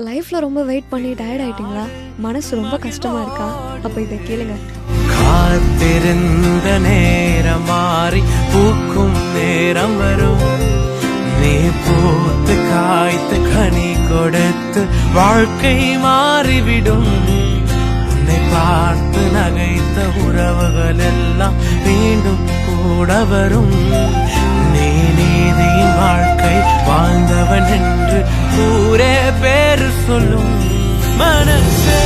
லைஃப்ல ரொம்ப வெயிட் பண்ணி டயர்ட் ஆயிட்டீங்களா? மனசு ரொம்ப கஷ்டமா இருக்கா? அப்ப இதை கேளுங்க. காத்திருந்த நேரம் மாறி பூக்கும் நேரம் வரும். நீ பூத்து காய்த்து கனி கொடுத்து வாழ்க்கை மாறிவிடும். உன்னை பார்த்து நகைத்த உறவுகள் எல்லாம் மீண்டும் கூட வரும். நீ நீதியின் வாழ்க்கை வாழ்ந்தவன் என்று ஊரே பேரு சொல்லும். மனசே